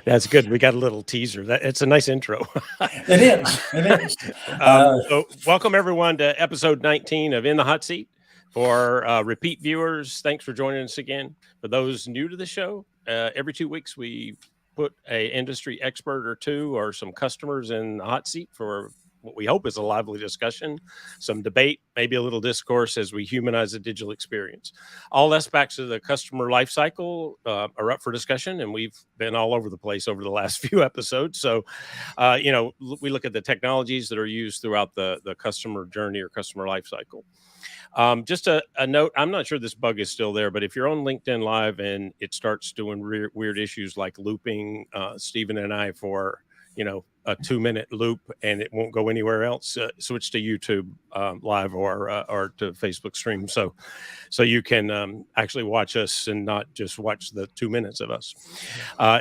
That's good. We got a little teaser. It's a nice intro. It is. It is. So welcome everyone to episode 19 of In the Hot Seat. For repeat viewers, thanks for joining us again. For those new to the show, every 2 weeks we put a industry expert or two or some customers in the hot seat for what we hope is a lively discussion, some debate, maybe a little discourse as we humanize the digital experience. All aspects of the customer life cycle are up for discussion, and we've been all over the place over the last few episodes. So, we look at the technologies that are used throughout the customer journey or customer life cycle. Just a note, I'm not sure this bug is still there, but if you're on LinkedIn Live and it starts doing weird issues like looping Stephen and I for, a 2-minute loop and it won't go anywhere else, switch to YouTube Live or to Facebook stream. So you can actually watch us and not just watch the 2 minutes of us.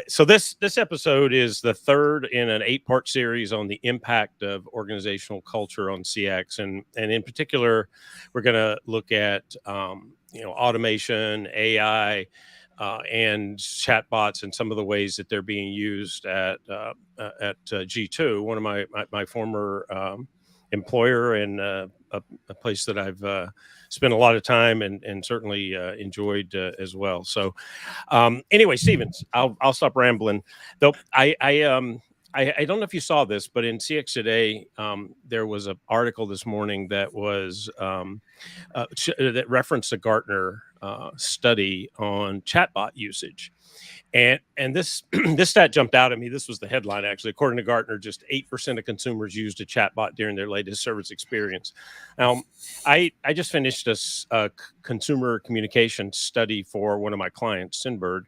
So this episode is the third in an 8-part series on the impact of organizational culture on CX. And in particular, we're going to look at, automation, AI, and chatbots and some of the ways that they're being used at G2, one of my former employer and a place that I've spent a lot of time and certainly enjoyed as well. So anyway, Stevens, I'll stop rambling. Though I don't know if you saw this, but in CX Today, there was an article this morning that was that referenced a Gartner study on chatbot usage. And this this stat jumped out at me. This was the headline, actually. According to Gartner, just 8% of consumers used a chatbot during their latest service experience. Now, I just finished a consumer communication study for one of my clients, Sinbird.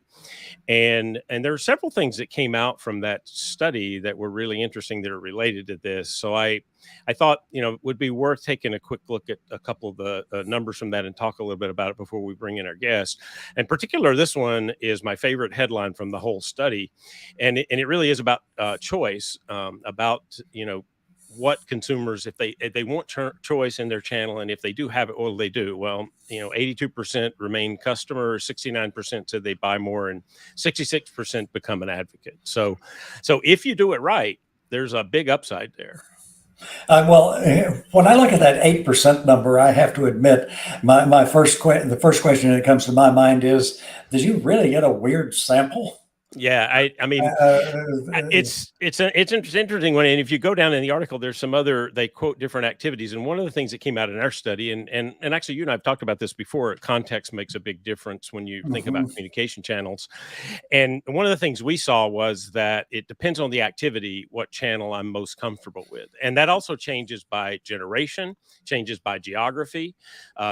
And there are several things that came out from that study that were really interesting that are related to this. So I thought, it would be worth taking a quick look at a couple of the numbers from that and talk a little bit about it before we bring in our guest. In particular, this one is my favorite headline from the whole study. And it really is about choice, about, what consumers, if they want choice in their channel, and if they do have it, what do they do? Well, 82% remain customers, 69% said they buy more, and 66% become an advocate. So if you do it right, there's a big upside there. When I look at that 8% number, I have to admit, the first question that comes to my mind is, did you really get a weird sample? Yeah, I mean, it's an interesting one. And if you go down in the article, there's some they quote different activities. And one of the things that came out in our study, and actually you and I've talked about this before, context makes a big difference when you think about communication channels. And one of the things we saw was that it depends on the activity, what channel I'm most comfortable with. And that also changes by generation, changes by geography.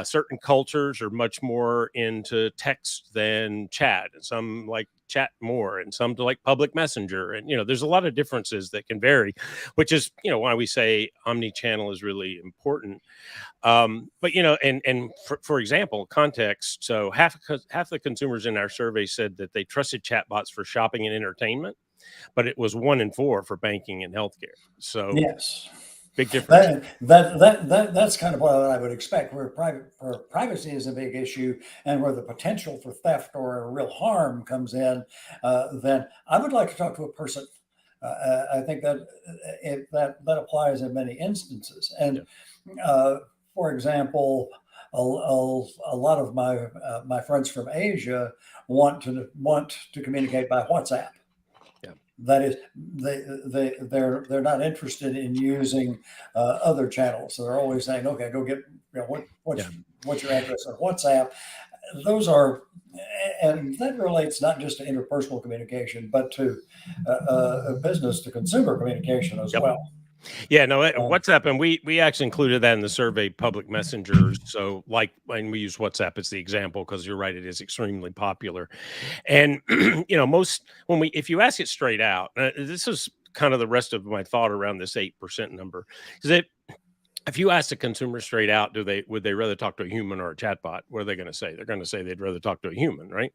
Certain cultures are much more into text than chat, and some like chat more, and some to like public messenger. And there's a lot of differerences that can vary, which is why we say omni-channel is really important. But for example, context. So half the consumers in our survey said that they trusted chatbots for shopping and entertainment, but it was 1 in 4 for banking and healthcare. So yes, big difference. That's kind of what I would expect, where privacy is a big issue and where the potential for theft or real harm comes in. Then I would like to talk to a person. I think that applies in many instances. And for example, a lot of my friends from Asia want to communicate by WhatsApp. That is, they're not interested in using other channels. So they're always saying, "Okay, go get what's your address on WhatsApp." Those are, and that relates not just to interpersonal communication, but to business to consumer communication as well. Yeah, no, WhatsApp, and we actually included that in the survey, public messengers. So like when we use WhatsApp as the example, because you're right, it is extremely popular. And, if you ask it straight out, this is kind of the rest of my thought around this 8% number, because if you ask the consumer straight out, would they rather talk to a human or a chatbot? What are they going to say? They're going to say they'd rather talk to a human, right?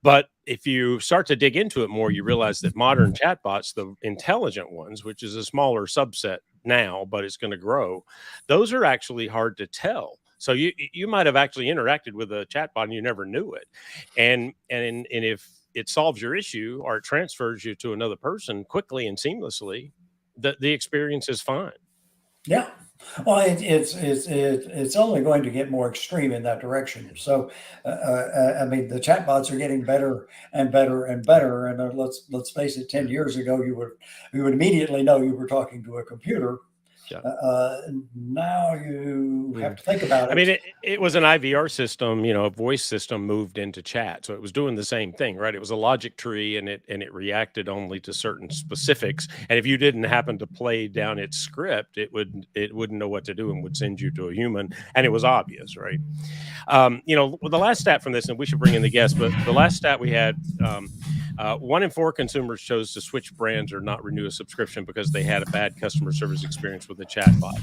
But if you start to dig into it more, you realize that modern chatbots, the intelligent ones, which is a smaller subset now, but it's going to grow, those are actually hard to tell. So you might have actually interacted with a chatbot and you never knew it, and if it solves your issue or it transfers you to another person quickly and seamlessly, the experience is fine. Yeah. Well, it's only going to get more extreme in that direction. So, I mean, the chatbots are getting better and better and better. And let's face it, 10 years ago, you would immediately know you were talking to a computer. Yeah. Now you have Mm. to think about I mean, it. it was an IVR system, a voice system moved into chat. So it was doing the same thing, right? It was a logic tree and it reacted only to certain specifics. And if you didn't happen to play down its script, it wouldn't know what to do and would send you to a human. And it was obvious, right? The last stat from this, and we should bring in the guest, but the last stat we had, 1 in 4 consumers chose to switch brands or not renew a subscription because they had a bad customer service experience with the chatbot.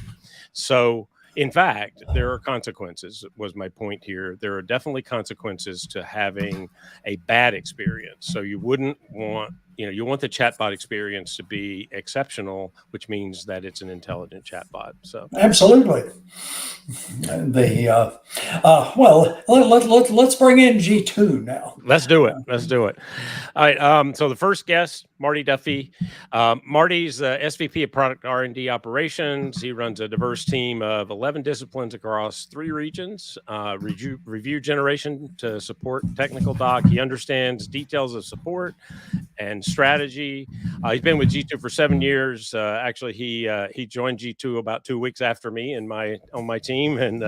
So, in fact, there are consequences, was my point here. There are definitely consequences to having a bad experience. So you wouldn't want, you want the chatbot experience to be exceptional, which means that it's an intelligent chatbot. So Absolutely. Let's bring in G2 now. let's do it. Let's do it. All right. So the first guest, Marty Duffy. Marty's SVP of Product R&D Operations. He runs a diverse team of 11 disciplines across 3 regions. Review generation to support technical doc. He understands details of support and strategy. He's been with G2 for 7 years. Actually, he joined G2 about 2 weeks after me on my team, and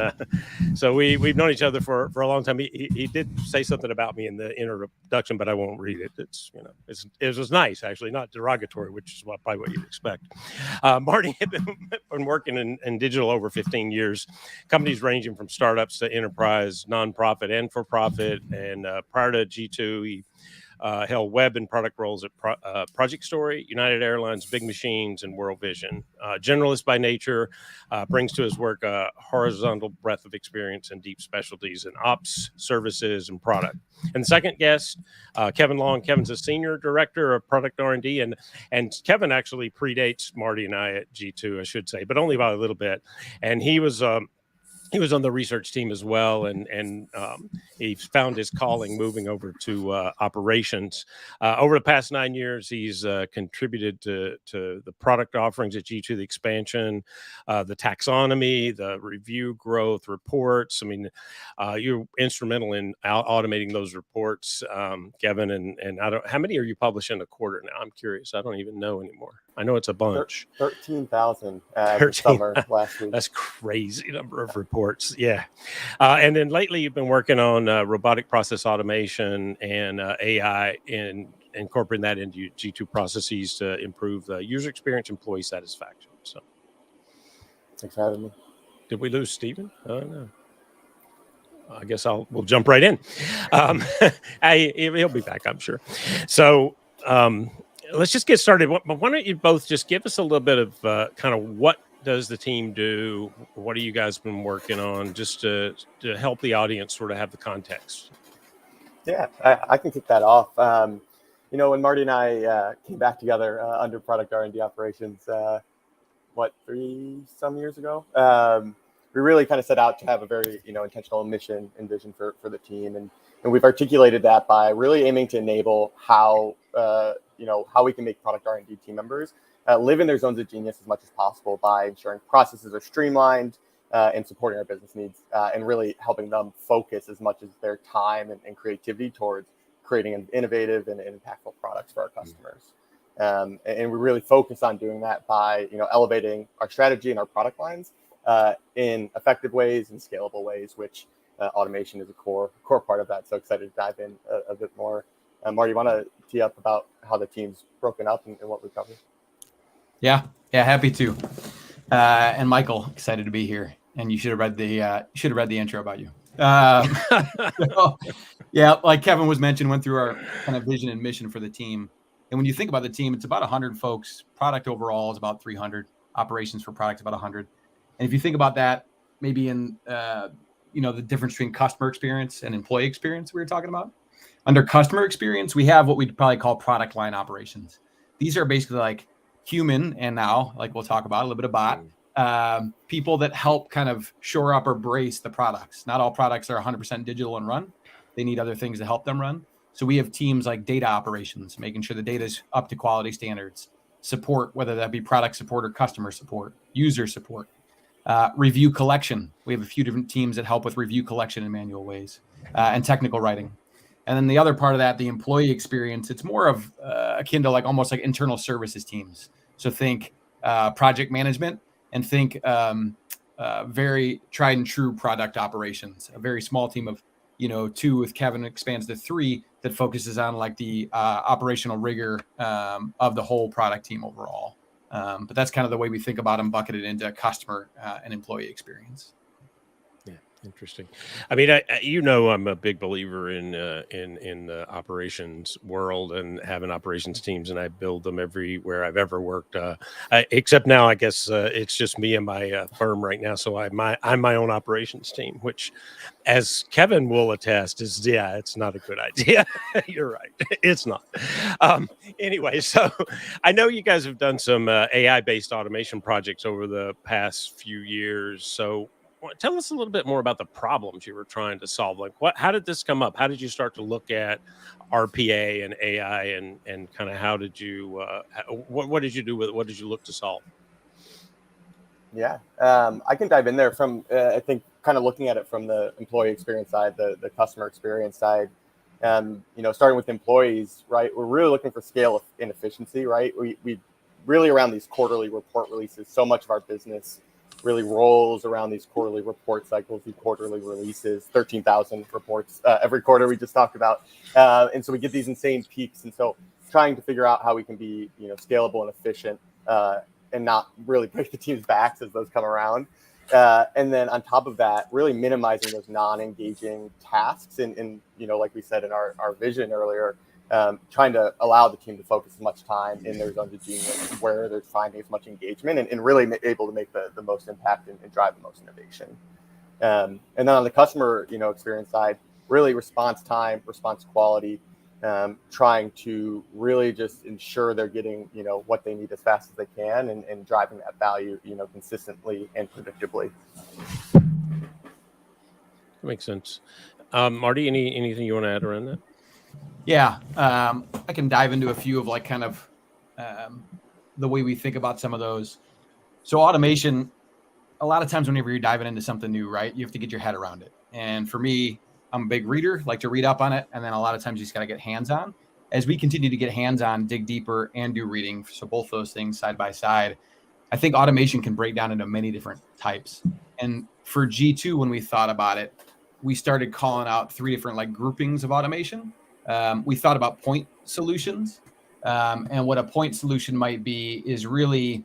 so we've known each other for a long time. He did say something about me in the introduction, but I won't read it. It was nice, actually, not derogatory, which is probably what you'd expect. Marty had been working in digital over 15 years, companies ranging from startups to enterprise, nonprofit, and for profit. And prior to G2, he held web and product roles at Project Story, United Airlines, Big Machines, and World Vision. Generalist by nature, brings to his work a horizontal breadth of experience and deep specialties in ops, services, and product. And the second guest, Kevin Long. Kevin's a senior director of product R&D, and Kevin actually predates Marty and I at G2, I should say, but only by a little bit. And he was on the research team as well, and he found his calling moving over to operations. Over the past 9 years, he's contributed to the product offerings at G2, the expansion, the taxonomy, the review, growth, reports. I mean, you're instrumental in automating those reports, Kevin. And how many are you publishing a quarter now? I'm curious. I don't even know anymore. I know it's a bunch. 13,000 this summer last week. That's crazy number of reports. Yeah. And then lately you've been working on robotic process automation and AI and incorporating that into G2 processes to improve the user experience, employee satisfaction. So Thanks for having me. did we lose Stephen? Oh, no. I guess we'll jump right in. He'll be back, I'm sure. So, let's just get started. Why don't you both just give us a little bit of kind of what does the team do? What have you guys been working on, just to help the audience sort of have the context? Yeah, I can kick that off. When Marty and I came back together under product R&D operations, 3 some years ago, we really kind of set out to have a very intentional mission and vision for the team, and we've articulated that by really aiming to enable how we can make product R&D team members live in their zones of genius as much as possible by ensuring processes are streamlined and supporting our business needs and really helping them focus as much as their time and creativity towards creating innovative and impactful products for our customers. And we really focus on doing that by elevating our strategy and our product lines in effective ways and scalable ways, which automation is a core part of that. So excited to dive in a bit more. Marty, you want to tee up about how the team's broken up and what we covered? Yeah, happy to. And Michael, excited to be here. And you should have read the intro about you. So, yeah, like Kevin was mentioned, went through our kind of vision and mission for the team. And when you think about the team, it's about 100 folks. Product overall is about 300. Operations for products about 100. And if you think about that, maybe in the difference between customer experience and employee experience we were talking about. Under customer experience, we have what we'd probably call product line operations. These are basically like human, and now, like we'll talk about, a little bit of bot, people that help kind of shore up or brace the products. Not all products are 100% digital and run. They need other things to help them run. So we have teams like data operations, making sure the data is up to quality standards, support, whether that be product support or customer support, user support, review collection. We have a few different teams that help with review collection in manual ways, and technical writing. And then the other part of that, the employee experience, it's more of akin to like almost like internal services teams. So think project management, and think very tried and true product operations. A very small team of 2 with Kevin expands to 3 that focuses on like the operational rigor of the whole product team overall. But that's kind of the way we think about them, bucketed into customer and employee experience. Yeah, interesting. I mean, I'm a big believer in the operations world and having operations teams, and I build them everywhere I've ever worked. Except now, I guess it's just me and my firm right now. So I'm my own operations team, which, as Kevin will attest, it's not a good idea. You're right, it's not. Anyway, so I know you guys have done some AI-based automation projects over the past few years. So tell us a little bit more about the problems you were trying to solve. Like, how did this come up? How did you start to look at RPA and AI, and kind of how did you, what did you do with it? What did you look to solve? Yeah, I can dive in there from, I think, kind of looking at it from the employee experience side, the customer experience side. Starting with employees, right? We're really looking for scale and efficiency, right? We really, around these quarterly report releases, so much of our business really rolls around these quarterly report cycles, these quarterly releases, 13,000 reports every quarter we just talked about. And so we get these insane peaks. And so trying to figure out how we can be, scalable and efficient, and not really break the team's backs as those come around. And then on top of that, really minimizing those non-engaging tasks. And like we said in our vision earlier, trying to allow the team to focus as much time in their zones of genius where they're finding as much engagement, and really able to make the most impact and drive the most innovation. And then on the customer, experience side, really response time, response quality, trying to really just ensure they're getting, what they need as fast as they can, and driving that value, consistently and predictably. That makes sense. Marty, anything you want to add around that? Yeah, I can dive into a few of like kind of the way we think about some of those. So automation, a lot of times whenever you're diving into something new, right, you have to get your head around it. And for me, I'm a big reader, like to read up on it. And then a lot of times you just got to get hands-on. As we continue to get hands-on, dig deeper, and do reading, so both those things side by side, I think automation can break down into many different types. And for G2, when we thought about it, we started calling out 3 different like groupings of automation. We thought about point solutions. And what a point solution might be is really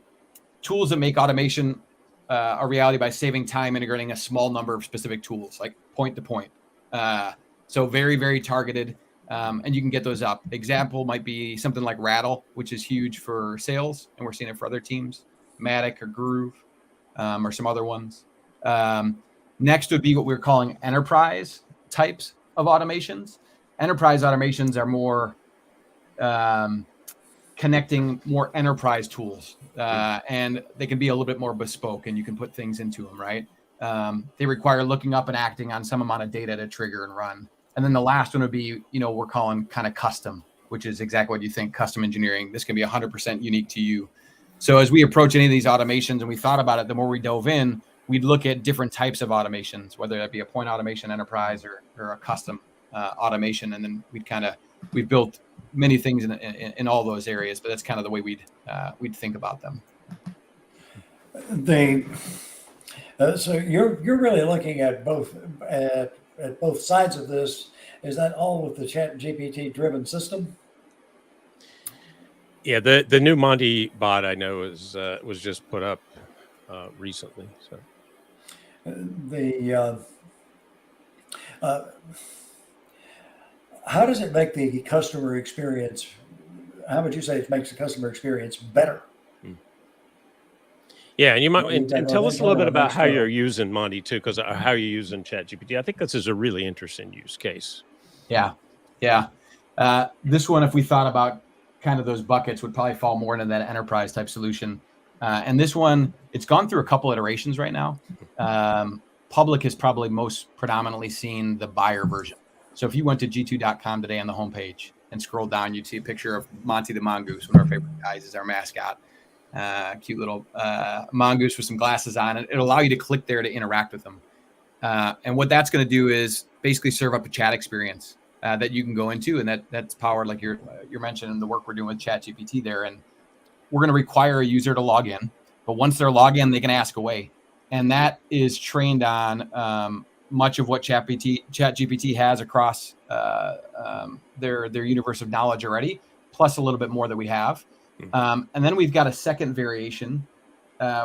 tools that make automation a reality by saving time integrating a small number of specific tools, like point to point. So very, very targeted. And you can get those up. Example might be something like Rattle, which is huge for sales, and we're seeing it for other teams, Matic or Groove, or some other ones. Next would be what we're calling enterprise types of automations. Enterprise automations are more connecting more enterprise tools, and they can be a little bit more bespoke, and you can put things into them, right? They require looking up and acting on some amount of data to trigger and run. And then the last one would be, we're calling kind of custom, which is exactly what you think, custom engineering. This can be 100% unique to you. So as we approach any of these automations and we thought about it, the more we dove in, we'd look at different types of automations, whether that be a point automation enterprise or a custom automation. And then we've built many things in all those areas, but that's kind of the way we'd think about them. So you're really looking at both sides of this. Is that all with the ChatGPT driven system? Yeah, the new Monty bot I know was just put up recently. So how does it make the customer experience? How would you say it makes the customer experience better? Yeah, and you might Well, you've got and to tell us a little bit internal and about how you're external. using Monty too, because how you're using ChatGPT. I think this is a really interesting use case. Yeah. Yeah. This one, if we thought about kind of those buckets, would probably fall more into that enterprise type solution. And this one, it's gone through a couple iterations right now. Public has probably most predominantly seen the buyer version. So if you went to g2.com today on the homepage and scroll down, you'd see a picture of Monty the mongoose, one of our favorite guys, is our mascot. Cute little mongoose with some glasses on. And it'll allow you to click there to interact with them. And what that's going to do is basically serve up a chat experience that you can go into, and that's powered, like you're mentioning, the work we're doing with ChatGPT there. And we're going to require a user to log in, but once they're logged in, they can ask away, and that is trained on much of what ChatGPT has across their universe of knowledge already, plus a little bit more that we have. And then we've got a second variation,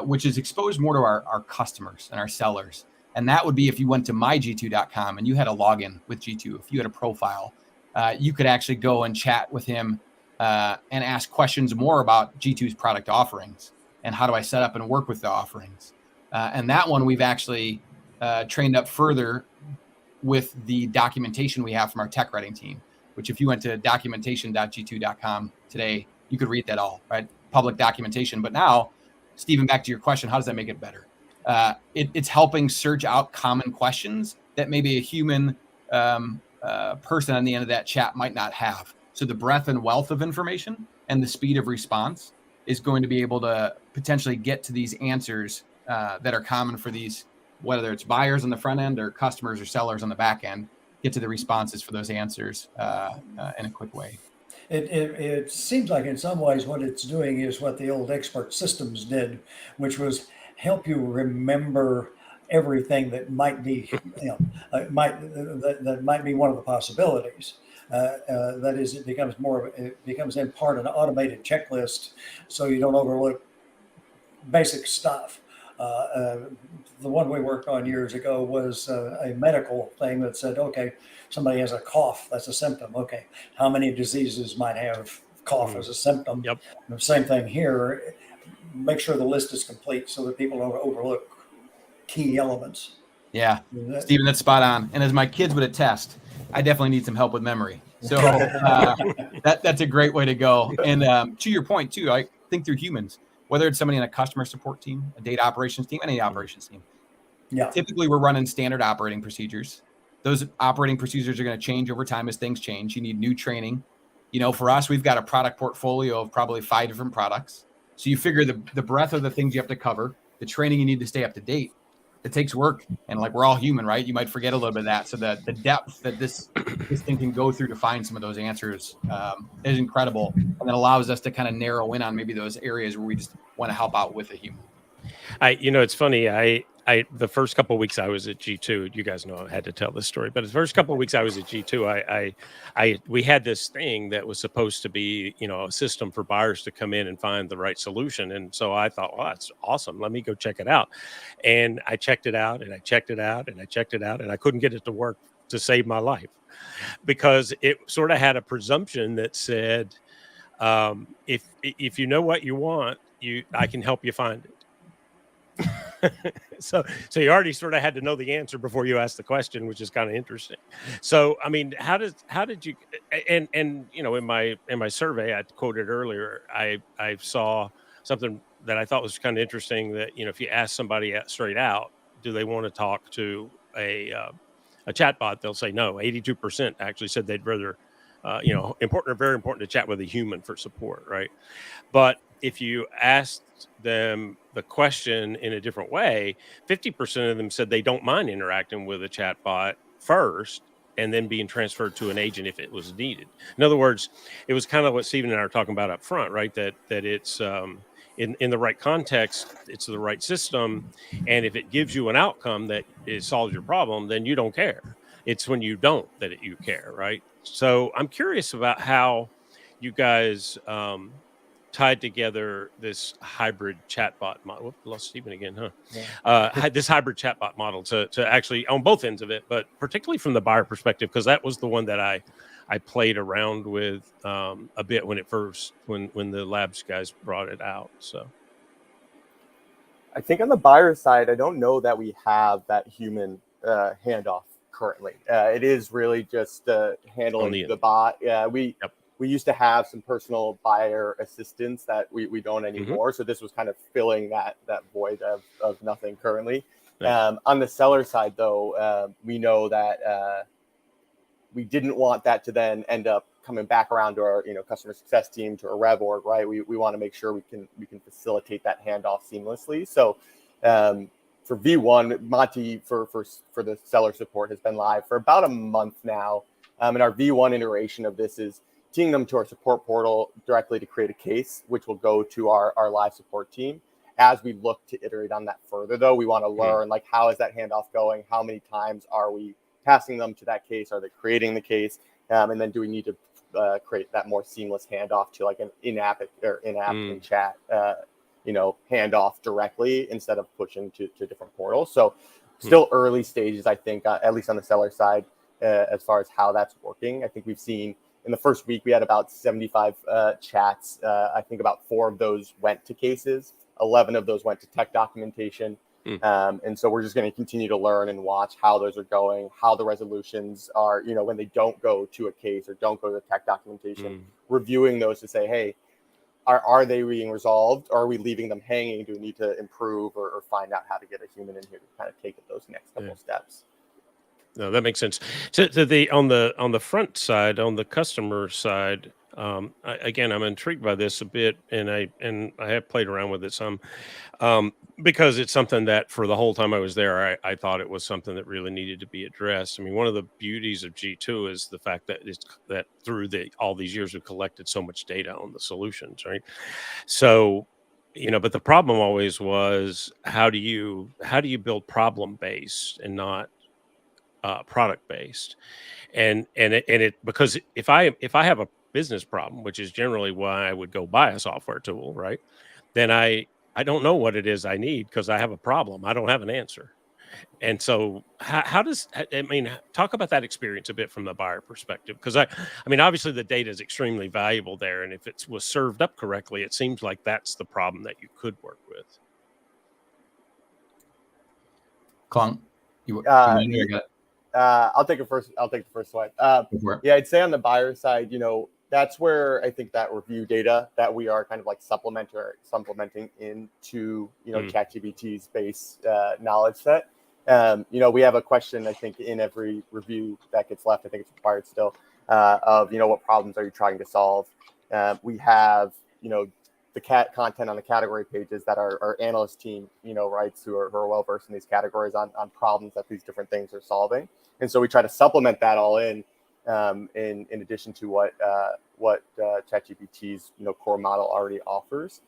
which is exposed more to our customers and our sellers. And that would be if you went to myg2.com and you had a login with G2, if you had a profile, you could actually go and chat with him and ask questions more about G2's product offerings and how do I set up and work with the offerings. And that one we've actually trained up further with the documentation we have from our tech writing team, which if you went to documentation.g2.com today, you could read that all, right? Public documentation. But now, Stephen, back to your question, how does that make it better? It's helping search out common questions that maybe a human person on the end of that chat might not have. So the breadth and wealth of information and the speed of response is going to be able to potentially get to these answers that are common for these, whether it's buyers on the front end or customers or sellers on the back end, get to the responses for those answers in a quick way. It seems like in some ways what it's doing is what the old expert systems did, which was help you remember everything that might be, that might be one of the possibilities. That is, it becomes in part an automated checklist, so you don't overlook basic stuff. The one we worked on years ago was a medical thing that said, okay, somebody has a cough, that's a symptom. Okay, how many diseases might have cough as a symptom? Yep. The same thing here. Make sure the list is complete so that people don't overlook key elements. Yeah, Stephen, that's spot on. And as my kids would attest, I definitely need some help with memory. So that's a great way to go. And to your point too, I think through humans, whether it's somebody in a customer support team, a data operations team, any operations team. Yeah. Typically, we're running standard operating procedures. Those operating procedures are going to change over time as things change. You need new training. For us, we've got a product portfolio of probably 5 different products. So you figure the breadth of the things you have to cover, the training you need to stay up to date. It takes work, and like we're all human, right? You might forget a little bit of that. So the depth that this thing can go through to find some of those answers is incredible, and that allows us to kind of narrow in on maybe those areas where we just want to help out with a human. It's funny. The first couple of weeks I was at G2, you guys know I had to tell this story, but the first couple of weeks I was at G2, we had this thing that was supposed to be, a system for buyers to come in and find the right solution. And so I thought, well, that's awesome. Let me go check it out. And I checked it out and I checked it out and I checked it out and I couldn't get it to work to save my life because it sort of had a presumption that said, if you know what you want, I can help you find it. So you already sort of had to know the answer before you asked the question, which is kind of interesting. So, I mean, how did you, and in my survey I quoted earlier, I saw something that I thought was kind of interesting that, if you ask somebody straight out, do they want to talk to a chatbot? They'll say no. 82% actually said they'd rather, very important to chat with a human for support. Right. But if you asked them the question in a different way, 50% of them said they don't mind interacting with a chatbot first and then being transferred to an agent if it was needed. In other words, it was kind of what Stephen and I are talking about up front, right? That it's in the right context, it's the right system. And if it gives you an outcome that it solves your problem, then you don't care. It's when you don't that you care, right? So I'm curious about how you guys tied together this hybrid chatbot model. Lost Stephen again, huh? Yeah. This hybrid chatbot model to actually on both ends of it, but particularly from the buyer perspective, because that was the one that I played around with a bit when the labs guys brought it out. So I think on the buyer side, I don't know that we have that human handoff currently. It is really just handling the bot. We used to have some personal buyer assistants that we don't anymore. So this was kind of filling that void of nothing currently. On the seller side, though, we know that we didn't want that to then end up coming back around to our customer success team, to a rev org, right? We want to make sure we can facilitate that handoff seamlessly. So for V1, Monty for the seller support has been live for about a month now, and our V1 iteration of this is teeing them to our support portal directly to create a case, which will go to our live support team. As we look to iterate on that further, though, we want to learn like, how is that handoff going? How many times are we passing them to that case? Are they creating the case? And then do we need to create that more seamless handoff to like an in-app in chat, handoff directly instead of pushing to different portals? So still early stages, I think, at least on the seller side, as far as how that's working. I think we've seen in the first week, we had about 75 chats. I think about 4 of those went to cases. 11 of those went to tech documentation. And so we're just going to continue to learn and watch how those are going, how the resolutions are, when they don't go to a case or don't go to the tech documentation, reviewing those to say, hey, are they being resolved? Or are we leaving them hanging? Do we need to improve or find out how to get a human in here to kind of take it those next couple of steps? No, that makes sense. To the on the front side, on the customer side, again, I'm intrigued by this a bit, and I have played around with it some, because it's something that for the whole time I was there, I thought it was something that really needed to be addressed. I mean, one of the beauties of G2 is the fact that that through all these years we've collected so much data on the solutions, right? So, but the problem always was, how do you build problem based and not product based? And it because if I have a business problem, which is generally why I would go buy a software tool, right? Then I don't know what it is I need because I have a problem. I don't have an answer. And so how does, I mean, talk about that experience a bit from the buyer perspective, because I mean, obviously the data is extremely valuable there, and if it was served up correctly, it seems like that's the problem that you could work with. Klung, I'll take it first. I'll take the first one. Yeah, I'd say on the buyer side, that's where I think that review data that we are kind of like supplementing into, ChatGPT's base knowledge set. We have a question, I think, in every review that gets left. I think it's required still, of, what problems are you trying to solve? We have, the content on the category pages that our analyst team, writes, who are well versed in these categories on problems that these different things are solving. And so we try to supplement that all in addition to what ChatGPT's core model already offers.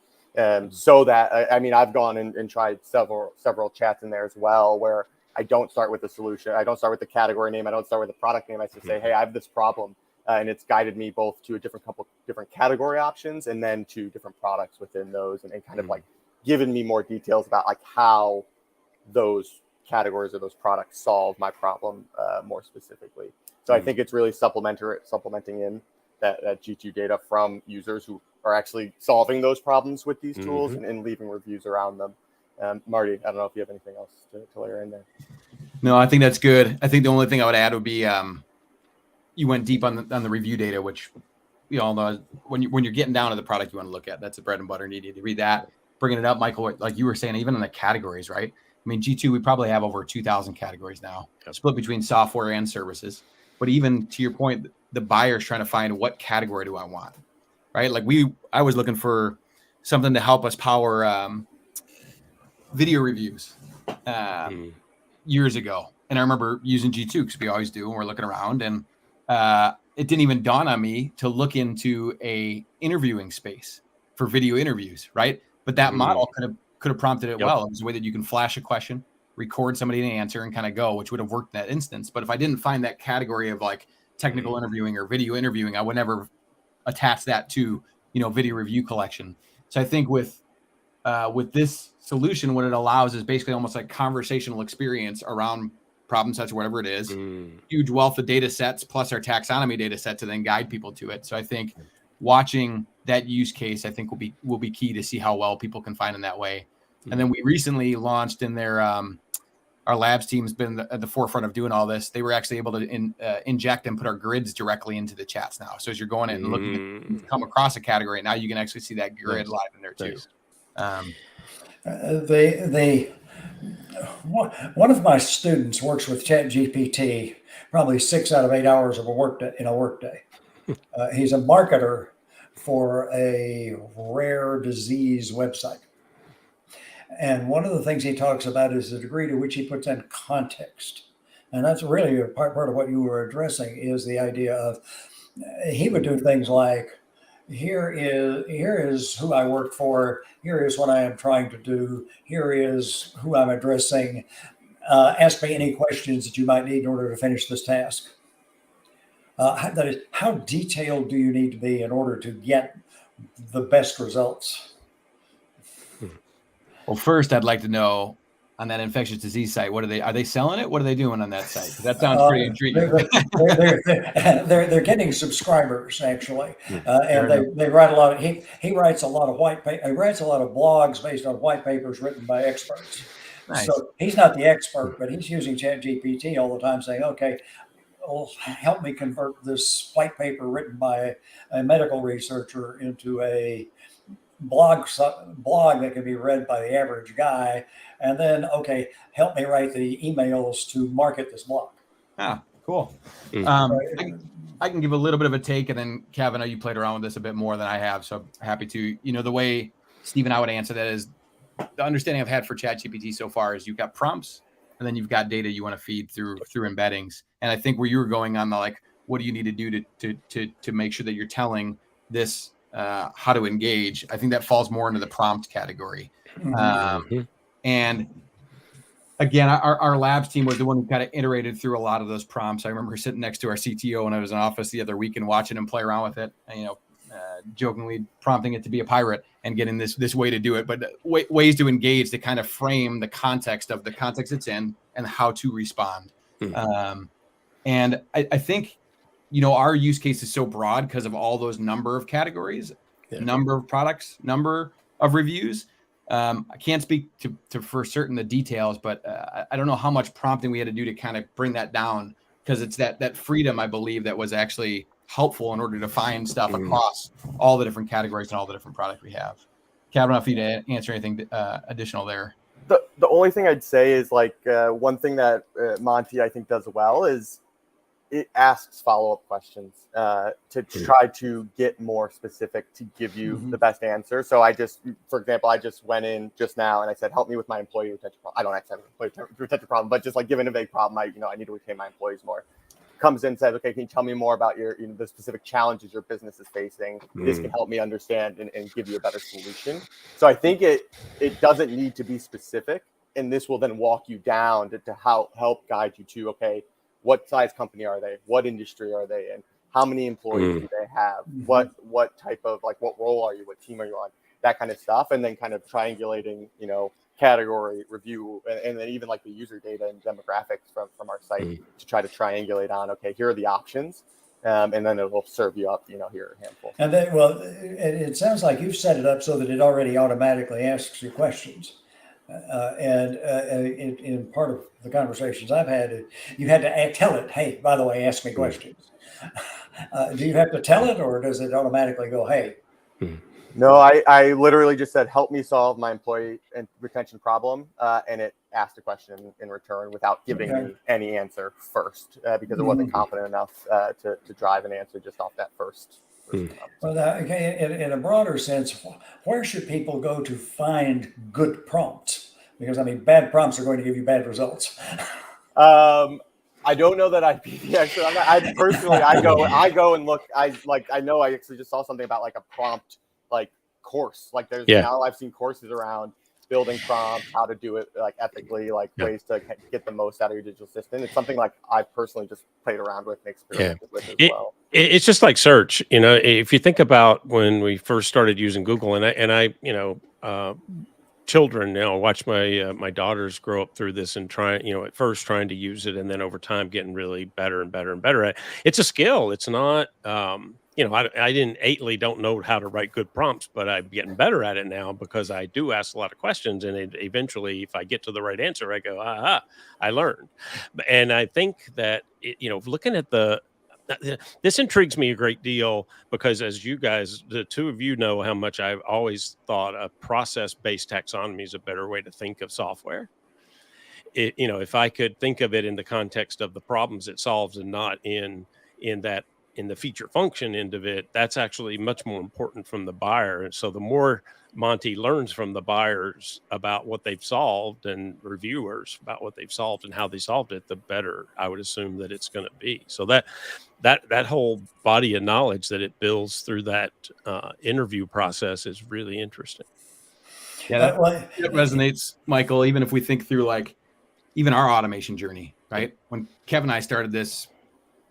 So that I've gone and tried several chats in there as well, where I don't start with the solution, I don't start with the category name, I don't start with the product name. I just say, hey, I have this problem. And it's guided me both to a couple different category options and then to different products within those, and kind of like given me more details about like how those categories or those products solve my problem more specifically. So I think it's really supplementing in that G2 data from users who are actually solving those problems with these tools and leaving reviews around them. Marty, I don't know if you have anything else to layer in there. No, I think that's good. I think the only thing I would add would be, you went deep on the review data, which we all know when you're getting down to the product you want to look at, that's the bread and butter. You need to read that. Bringing it up, Michael, like you were saying, even in the categories, right? I mean, G2, we probably have over 2,000 categories now, split between software and services. But even to your point, the buyer's trying to find, what category do I want, right? Like I was looking for something to help us power video reviews years ago. And I remember using G2 because we always do, and we're looking around, and it didn't even dawn on me to look into a interviewing space for video interviews, right? But that model could have prompted it well. It was a way that you can flash a question, record somebody an answer, and kind of go, which would have worked in that instance. But if I didn't find that category of like technical interviewing or video interviewing, I would never attach that to video review collection. So I think with this solution, what it allows is basically almost like conversational experience around problem sets or whatever it is, huge wealth of data sets plus our taxonomy data set to then guide people to it. So I think watching that use case, I think will be key to see how well people can find in that way. And then we recently launched in their our labs team's been at the forefront of doing all this. They were actually able to inject and put our grids directly into the chats now. So as you're going in and looking at, you've come across a category, now you can actually see that grid live in there too. One of my students works with ChatGPT probably 6 out of 8 hours of a workday. He's a marketer for a rare disease website. And one of the things he talks about is the degree to which he puts in context. And that's really a part of what you were addressing, is the idea of, he would do things like, here is who I work for, here is what I am trying to do, here is who I'm addressing. Ask me any questions that you might need in order to finish this task. That is, how detailed do you need to be in order to get the best results? Well, first, I'd like to know, on that infectious disease site, are they selling it? What are they doing on that site? That sounds pretty intriguing. They're getting subscribers, actually, and they write a lot. He writes a lot of he writes a lot of blogs based on white papers written by experts. Nice. So he's not the expert, but he's using ChatGPT all the time, saying, "Okay, well, help me convert this white paper written by a medical researcher into a blog that can be read by the average guy, and then, okay, help me write the emails to market this blog." Ah, cool. I can give a little bit of a take, and then Kevin, I know you played around with this a bit more than I have, so I'm happy to. The way Steve and I would answer that is, the understanding I've had for ChatGPT so far is you've got prompts, and then you've got data you want to feed through embeddings. And I think where you were going on the, like, what do you need to do to make sure that you're telling this how to engage, I think that falls more into the prompt category. And again, our labs team was the one who kind of iterated through a lot of those prompts. I remember sitting next to our CTO when I was in office the other week and watching him play around with it, and, jokingly prompting it to be a pirate and getting this way to do it, but ways to engage, to kind of frame the context of the context it's in and how to respond. And I think, our use case is so broad because of all those number of categories, number of products, number of reviews. I can't speak to for certain the details, but I don't know how much prompting we had to do to kind of bring that down, because it's that freedom, I believe, that was actually helpful in order to find stuff across all the different categories and all the different products we have. Kevin, I don't know if you'd answer anything additional there. The only thing I'd say is, like, one thing that Monty, I think, does well is it asks follow-up questions to try to get more specific, to give you the best answer. So for example, I just went in just now and I said, help me with my employee retention problem. I don't actually have an employee retention problem, but just like given a vague problem, I need to retain my employees more. Comes in and says, okay, can you tell me more about your, the specific challenges your business is facing? This can help me understand and give you a better solution. So I think it doesn't need to be specific, and this will then walk you down to help guide you to, okay, what size company are they? What industry are they in? How many employees do they have? What type of, like, what role are you? What team are you on? That kind of stuff. And then kind of triangulating, category review, and then even like the user data and demographics from our site to try to triangulate on, okay, here are the options. And then it will serve you up, here are a handful. And then, well, it sounds like you've set it up so that it already automatically asks you questions. And in part of the conversations I've had, you had to tell it, hey, by the way, ask me questions. Do you have to tell it, or does it automatically go, hey? No, I literally just said, help me solve my employee and retention problem. And it asked a question in return without giving me any answer first, because it wasn't confident enough to drive an answer just off that first. Well, okay, in a broader sense, where should people go to find good prompts? Because, bad prompts are going to give you bad results. I don't know that I'd be the expert on that. I go and look. I know I actually just saw something about like a prompt like course. Like there's now I've seen courses around building prompts, how to do it like ethically, like ways to get the most out of your digital assistant. It's something like I've personally just played around with and experimented with as well. It's just like search. If you think about when we first started using Google, and I children, watch my daughters grow up through this and try, at first trying to use it, and then over time getting really better and better and better at it. It's a skill. It's not I innately don't know how to write good prompts, but I'm getting better at it now because I do ask a lot of questions, and eventually, if I get to the right answer, I go, aha, I learned. And I think that looking at this intrigues me a great deal because, as you guys, the two of you, know how much I've always thought a process-based taxonomy is a better way to think of software. If I could think of it in the context of the problems it solves and not in that in the feature function end of it, that's actually much more important from the buyer. And so the more Monty learns from the buyers about what they've solved and reviewers about what they've solved and how they solved it, the better I would assume that it's going to be. So that whole body of knowledge that it builds through that interview process is really interesting. Yeah, that resonates, Michael. Even if we think through even our automation journey, right? When Kevin and I started this,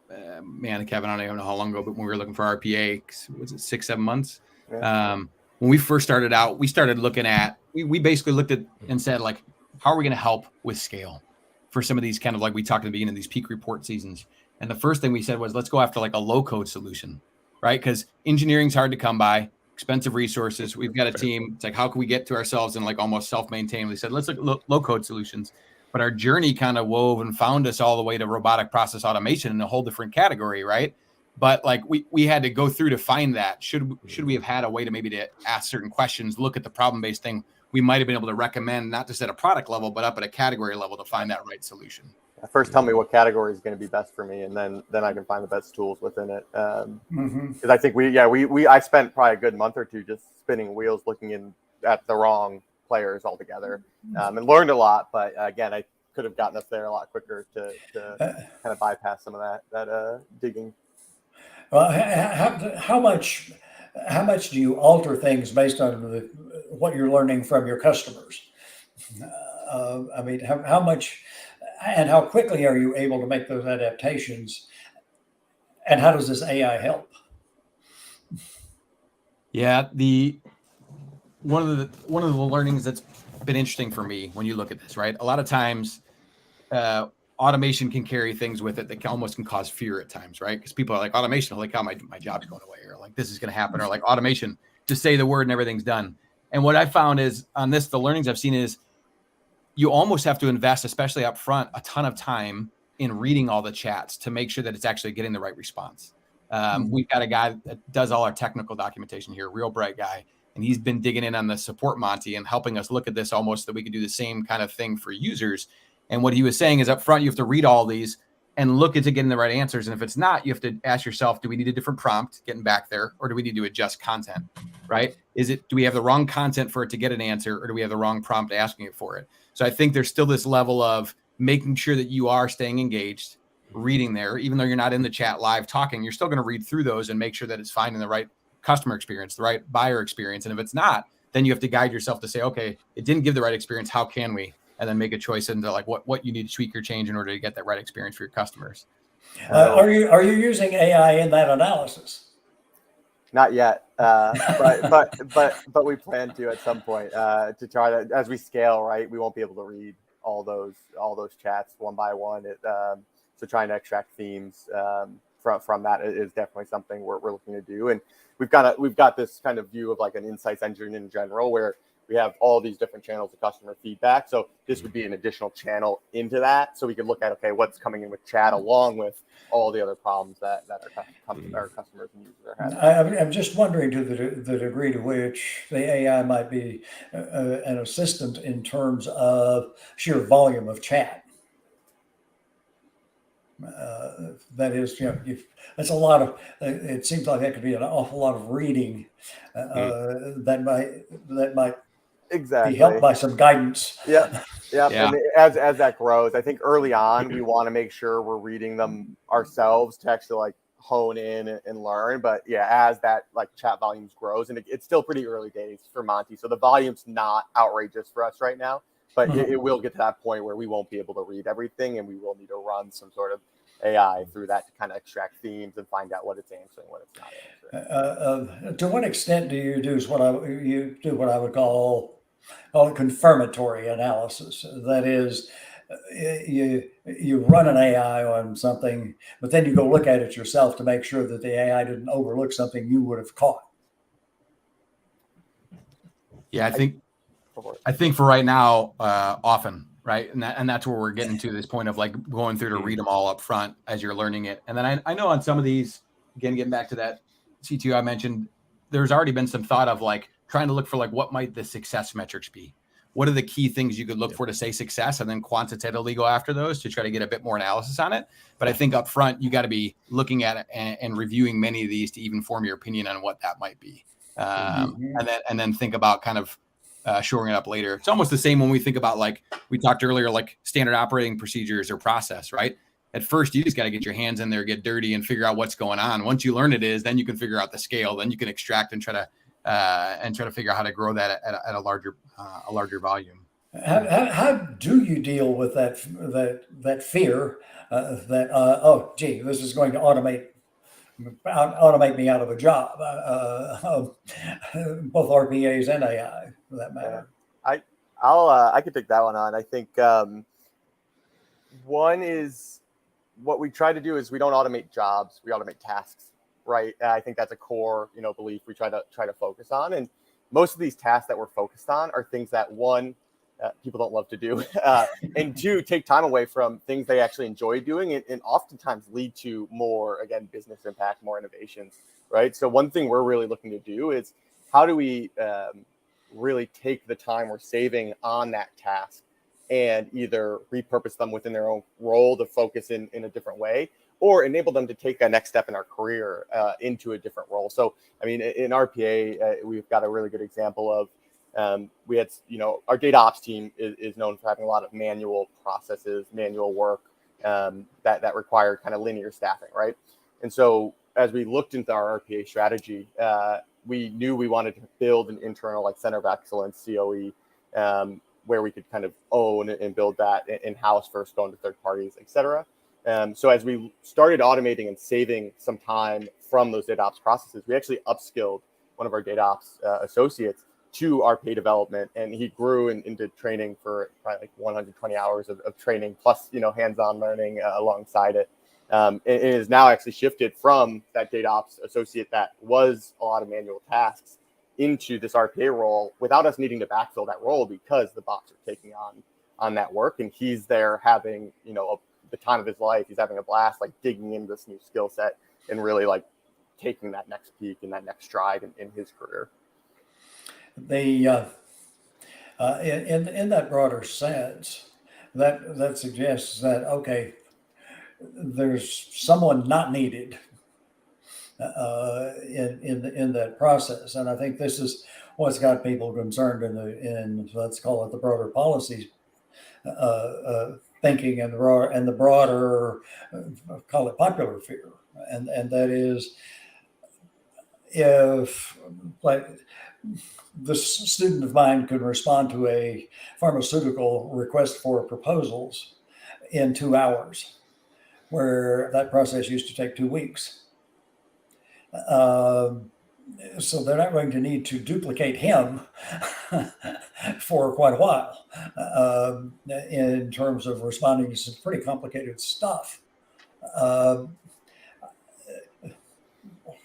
Kevin, I don't even know how long ago, but when we were looking for RPA, was it 6-7 months? Yeah. When we first started out, we started looking at, we basically looked at and said, how are we going to help with scale for some of these kind of, like we talked at the beginning of these peak report seasons. And the first thing we said was, let's go after a low code solution, right? Because engineering's hard to come by, expensive resources. We've got a team. It's how can we get to ourselves and almost self-maintain? We said, let's look at low code solutions. But our journey kind of wove and found us all the way to robotic process automation in a whole different category, right? But we had to go through to find that. Should we have had a way to maybe to ask certain questions, look at the problem-based thing? We might have been able to recommend, not just at a product level, but up at a category level to find that right solution. First, tell me what category is going to be best for me, and then I can find the best tools within it. Because I think I spent probably a good month or two just spinning wheels, looking at the wrong players altogether, and learned a lot. But again, I could have gotten us there a lot quicker to kind of bypass some of that digging. Well, how much do you alter things based on what you're learning from your customers? How much and how quickly are you able to make those adaptations? And how does this AI help? Yeah, one of the learnings that's been interesting for me when you look at this, right? A lot of times, automation can carry things with it that can cause fear at times, right? Because people are like, automation, my job's going away, or this is going to happen, or automation, just say the word and everything's done. And what I found is on this, the learnings I've seen is you almost have to invest, especially up front, a ton of time in reading all the chats to make sure that it's actually getting the right response. We've got a guy that does all our technical documentation here, real bright guy. And he's been digging in on the support Monty and helping us look at this almost that we could do the same kind of thing for users. And what he was saying is up front, you have to read all these and look into getting the right answers. And if it's not, you have to ask yourself, do we need a different prompt getting back there? Or do we need to adjust content, right? Do we have the wrong content for it to get an answer? Or do we have the wrong prompt asking it for it? So I think there's still this level of making sure that you are staying engaged, reading there, even though you're not in the chat live talking, you're still going to read through those and make sure that it's finding the right customer experience, the right buyer experience. And if it's not, then you have to guide yourself to say, okay, it didn't give the right experience. How can we? And then make a choice into what you need to tweak or change in order to get that right experience for your customers. Are you using AI in that analysis? Not yet, but we plan to at some point to try to, as we scale, right? We won't be able to read all those chats one by one. So trying to extract themes from that is definitely something we're looking to do. And we've got this kind of view of an insights engine in general, where we have all these different channels of customer feedback. So this would be an additional channel into that. So we could look at, okay, what's coming in with chat along with all the other problems that our customers and users are having. I'm just wondering to the degree to which the AI might be an assistant in terms of sheer volume of chat. That is, that's a lot of. It seems like that could be an awful lot of reading that might exactly be helped by some guidance. Yeah. And as that grows, I think early on we want to make sure we're reading them ourselves to actually hone in and learn. But yeah, as that chat volumes grows, and it's still pretty early days for Monty, so the volume's not outrageous for us right now. But it will get to that point where we won't be able to read everything, and we will need to run some sort of AI through that to kind of extract themes and find out what it's answering, what it's not answering. To what extent do you do what I would call confirmatory analysis? That is, you run an AI on something, but then you go look at it yourself to make sure that the AI didn't overlook something you would have caught. Yeah, I think for right now, often, right, and that's where we're getting to this point of like going through to read them all up front as you're learning it, and then I know on some of these, again, getting back to that CTO I mentioned, there's already been some thought of like trying to look for like what might the success metrics be. What are the key things you could look for to say success, and then quantitatively go after those to try to get a bit more analysis on it. But I think up front, you got to be looking at it and reviewing many of these to even form your opinion on what that might be. And then think about kind of shoring it up later. It's almost the same when we think about, like we talked earlier, like standard operating procedures or process, right? At first, you just got to get your hands in there, get dirty, and figure out what's going on. Once you learn it is, then you can figure out the scale. Then you can extract and try to figure out how to grow that at a larger volume. How do you deal with that fear that oh gee, this is going to automate me out of a job, both RPAs and AI for that matter? I could take that one on. I think one is what we try to do is we don't automate jobs, we automate tasks, right? I think that's a core belief we try to focus on, and most of these tasks that we're focused on are things that one, people don't love to do, and two, take time away from things they actually enjoy doing, and oftentimes lead to more, again, business impact, more innovations, right? So one thing we're really looking to do is how do we really take the time we're saving on that task and either repurpose them within their own role to focus in a different way, or enable them to take a next step in our career into a different role. So, I mean, in RPA, we've got a really good example of, we had, our data ops team is known for having a lot of manual processes, manual work that require kind of linear staffing, right? And so as we looked into our RPA strategy, we knew we wanted to build an internal like center of excellence, COE, where we could kind of own and build that in-house first, going to third parties, et cetera. So as we started automating and saving some time from those data ops processes, we actually upskilled one of our data ops associates to RPA development, and he grew into training for probably like 120 hours of training plus hands-on learning alongside it. It is now actually shifted from that data ops associate that was a lot of manual tasks into this RPA role without us needing to backfill that role, because the bots are taking on that work, and he's there having the time of his life. He's having a blast, like digging into this new skill set and really like taking that next peak and that next stride in his career. In that broader sense, that suggests that okay, there's someone not needed in that process, and I think this is what's got people concerned in let's call it the broader policies thinking and the broader call it popular fear, and that is if like this student of mine could respond to a pharmaceutical request for proposals in 2 hours, where that process used to take 2 weeks. So they're not going to need to duplicate him for quite a while in terms of responding to some pretty complicated stuff.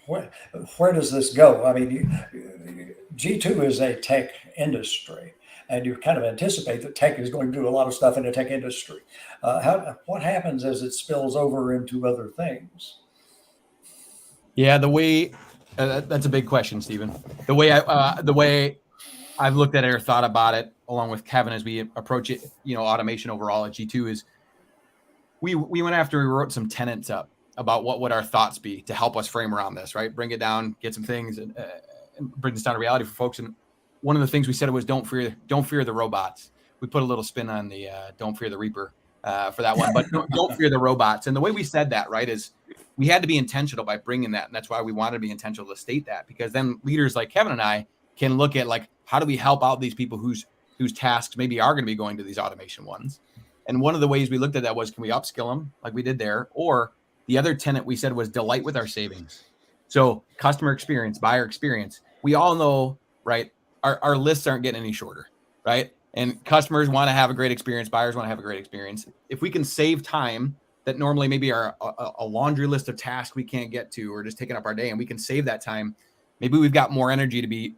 Where does this go? I mean, G2 is a tech industry, and you kind of anticipate that tech is going to do a lot of stuff in the tech industry. What happens as it spills over into other things? Yeah, that's a big question, Stephen. The way I've looked at it or thought about it, along with Kevin, as we approach it, automation overall at G2 is we went after, we wrote some tenets up about what would our thoughts be to help us frame around this, right? Bring it down, get some things, and bring this down to reality for folks. And one of the things we said was don't fear the robots. We put a little spin on the don't fear the Reaper for that one, but don't fear the robots. And the way we said that, right, is we had to be intentional by bringing that, and that's why we wanted to be intentional to state that, because then leaders like Kevin and I can look at like how do we help out these people whose tasks maybe are going to be going to these automation ones. And one of the ways we looked at that was, can we upskill them like we did there, or the other tenet we said was delight with our savings. So customer experience, buyer experience. We all know, right? Our lists aren't getting any shorter, right? And customers want to have a great experience. Buyers want to have a great experience. If we can save time that normally maybe are a laundry list of tasks we can't get to, or just taking up our day, and we can save that time, maybe we've got more energy to be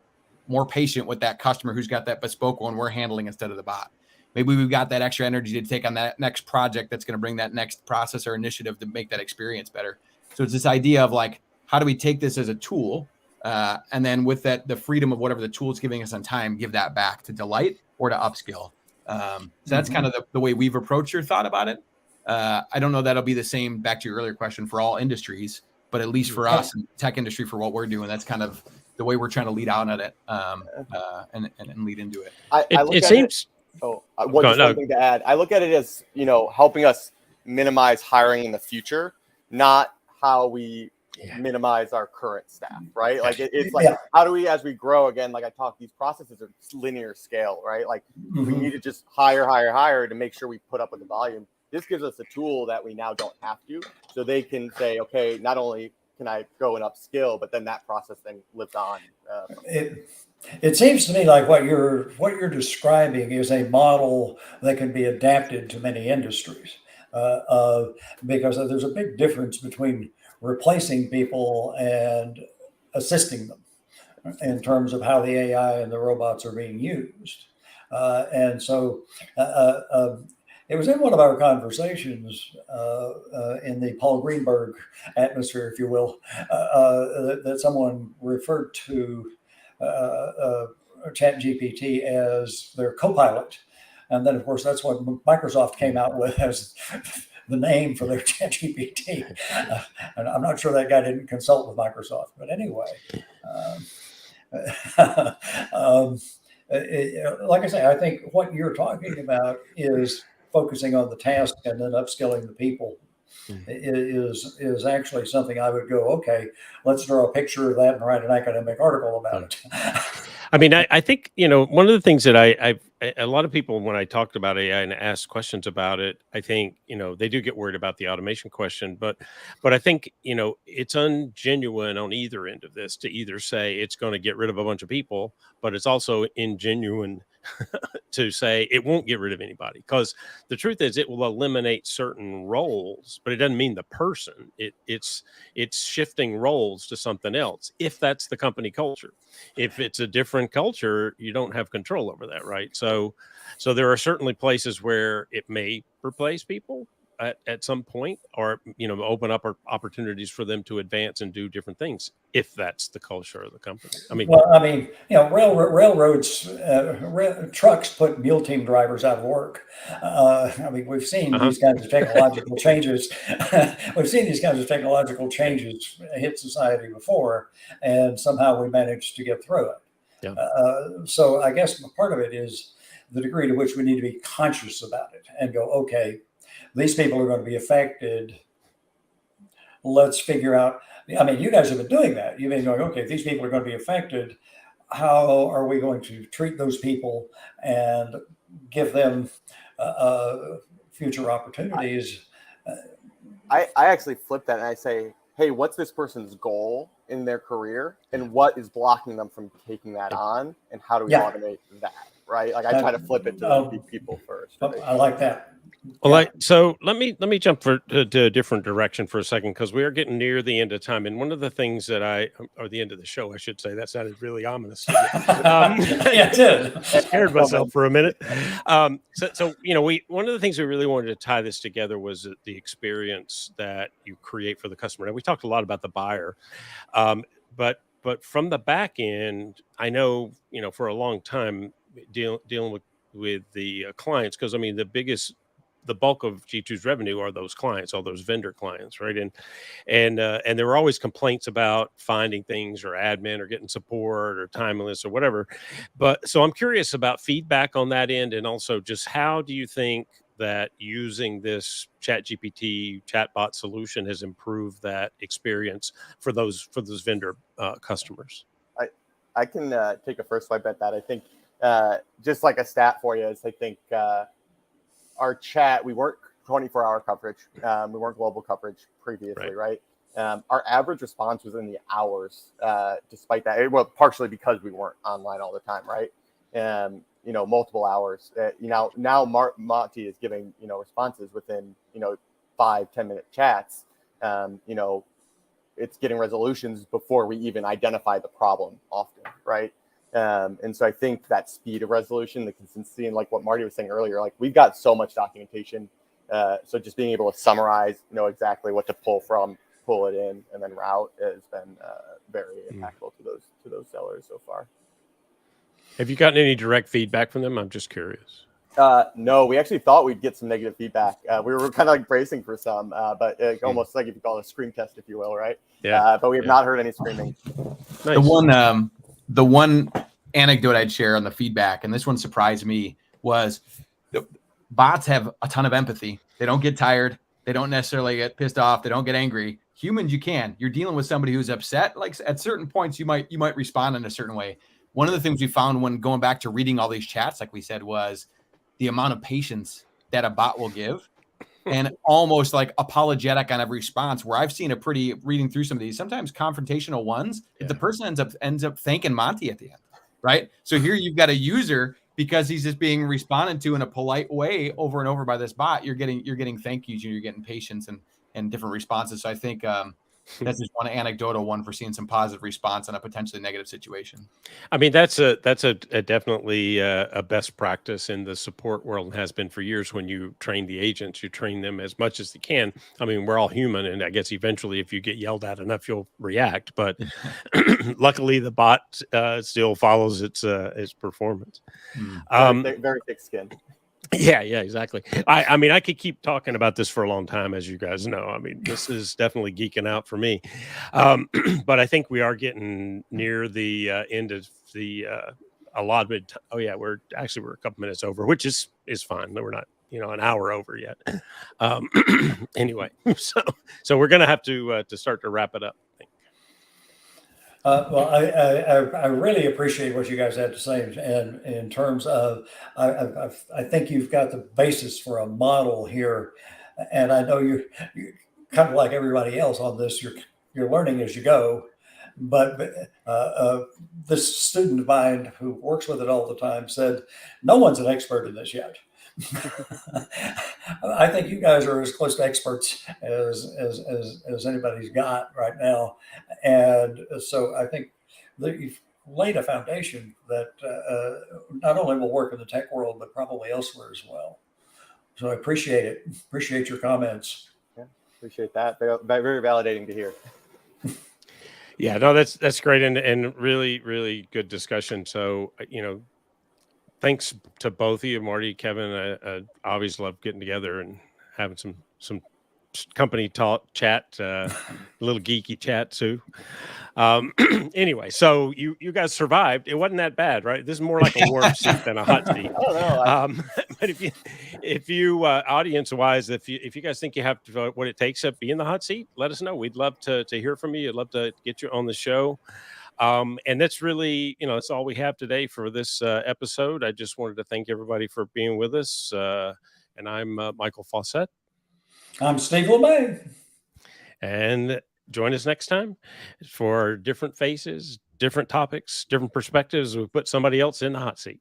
more patient with that customer who's got that bespoke one we're handling instead of the bot. Maybe we've got that extra energy to take on that next project that's going to bring that next process or initiative to make that experience better. So it's this idea of like, how do we take this as a tool? And then with that, the freedom of whatever the tool is giving us on time, give that back to delight or to upskill. So that's kind of the way we've approached or thought about it. I don't know that'll be the same, back to your earlier question, for all industries, but at least for us in the tech industry, for what we're doing, that's kind of the way we're trying to lead out at it and lead into it. I look it at seems. one thing to add. I look at it as, helping us minimize hiring in the future, not how we minimize our current staff, right? Like it's like, how do we, as we grow again, like I talked, these processes are linear scale, right? Like we need to just hire to make sure we put up with the volume. This gives us a tool that we now don't have to, so they can say, okay, not only can I go and upskill, but then that process then lives on. It seems to me like what you're describing is a model that can be adapted to many industries, because there's a big difference between replacing people and assisting them in terms of how the AI and the robots are being used. And so it was in one of our conversations in the Paul Greenberg atmosphere, if you will, that someone referred to ChatGPT as their co-pilot. And then, of course, that's what Microsoft came out with as the name for their ChatGPT. And I'm not sure that guy didn't consult with Microsoft. But anyway, like I say, I think what you're talking about is focusing on the task and then upskilling the people is actually something I would go, okay, let's draw a picture of that and write an academic article about it. I mean, I think, one of the things that a lot of people, when I talked about AI and asked questions about it, I think, they do get worried about the automation question, but I think, it's ungenuine on either end of this to either say it's going to get rid of a bunch of people, but it's also ingenuine to say it won't get rid of anybody, because the truth is it will eliminate certain roles, but it doesn't mean the person. It's shifting roles to something else, if that's the company culture. If it's a different culture, you don't have control over that, right? So there are certainly places where it may replace people at some point, or open up opportunities for them to advance and do different things, if that's the culture of the company. I mean, railroads, trucks put mule team drivers out of work. We've seen these kinds of technological changes. We've seen these kinds of technological changes hit society before, and somehow we managed to get through it. So I guess part of it is the degree to which we need to be conscious about it and go, okay, these people are going to be affected. Let's figure out. I mean, you guys have been doing that. You've been going, okay, if these people are going to be affected, how are we going to treat those people and give them future opportunities? I actually flip that and I say, hey, what's this person's goal in their career, and what is blocking them from taking that on, and how do we automate that? Right? Like I try to flip it to the people first. Right? I like that. Well, so let me jump to a different direction for a second, because we are getting near the end of time. And one of the things that or the end of the show, I should say, that sounded really ominous. Yeah, it did. Scared myself for a minute. So one of the things we really wanted to tie this together was the experience that you create for the customer. And we talked a lot about the buyer, but from the back end, I know, for a long time dealing with the clients, because I mean, the bulk of G2's revenue are those clients, all those vendor clients, right? And there were always complaints about finding things, or admin, or getting support, or timeliness, or whatever. But so I'm curious about feedback on that end, and also just how do you think that using this ChatGPT chatbot solution has improved that experience for those vendor customers? I can take a first swipe at that. I think just like a stat for you is, I think our chat, we weren't 24-hour coverage. We weren't global coverage previously, right? Our average response was in the hours, despite that. Well, partially because we weren't online all the time, right? multiple hours. Now Marty is giving, responses within, 5-10 minute chats. It's getting resolutions before we even identify the problem often, right? And so I think that speed of resolution, the consistency, and like what Marty was saying earlier, like we've got so much documentation. So just being able to summarize, exactly what to pull it in, and then route has been very impactful to those sellers so far. Have you gotten any direct feedback from them? I'm just curious. No, we actually thought we'd get some negative feedback. We were kind of like bracing for some, but almost like if you call it a scream test, if you will, right? Yeah. But we have not heard any screaming. Nice. The one anecdote I'd share on the feedback, and this one surprised me, was the bots have a ton of empathy. They don't get tired. They don't necessarily get pissed off. They don't get angry. Humans, you can. You're dealing with somebody who's upset. Like at certain points, you might respond in a certain way. One of the things we found when going back to reading all these chats, like we said, was the amount of patience that a bot will give, and almost like apologetic on every response, where I've seen reading through some of these, sometimes confrontational ones, that the person ends up thanking Monty at the end, right? So here you've got a user, because he's just being responded to in a polite way over and over by this bot, you're getting thank yous, and you're getting patience and different responses. So I think that's just one anecdotal one for seeing some positive response in a potentially negative situation. I mean, that's a definitely a best practice in the support world, and has been for years. When you train the agents, you train them as much as they can. I mean, we're all human, and I guess eventually if you get yelled at enough, you'll react. But luckily the bot still follows its performance. Very thick skin. Yeah, exactly. I mean, I could keep talking about this for a long time, as you guys know. I mean, this is definitely geeking out for me. But I think we are getting near the end of the allotted. Oh yeah, we're a couple minutes over, which is fine. We're not, an hour over yet. Anyway, so we're gonna have to start to wrap it up. Well, I really appreciate what you guys had to say, and in terms of, I think you've got the basis for a model here, and I know you kind of like everybody else on this. You're learning as you go, but this student of mine who works with it all the time said, "No one's an expert in this yet." I think you guys are as close to experts as anybody's got right now, and so I think that you've laid a foundation that not only will work in the tech world, but probably elsewhere as well. So I appreciate it. Appreciate your comments. Yeah, appreciate that. Very validating to hear. Yeah, no, that's great, and really, really good discussion. So, thanks to both of you, Marty, Kevin. I always love getting together and having some company talk, chat, a little geeky chat too. Anyway, so you guys survived. It wasn't that bad, right? This is more like a warm seat than a hot seat. I don't know. But if you audience wise, if you guys think you have what it takes to be in the hot seat, let us know. We'd love to hear from you. I'd love to get you on the show. And that's really, that's all we have today for this episode. I just wanted to thank everybody for being with us. And I'm Michael Fauscette. I'm Steve LeMay. And join us next time for different faces, different topics, different perspectives. We put somebody else in the hot seat.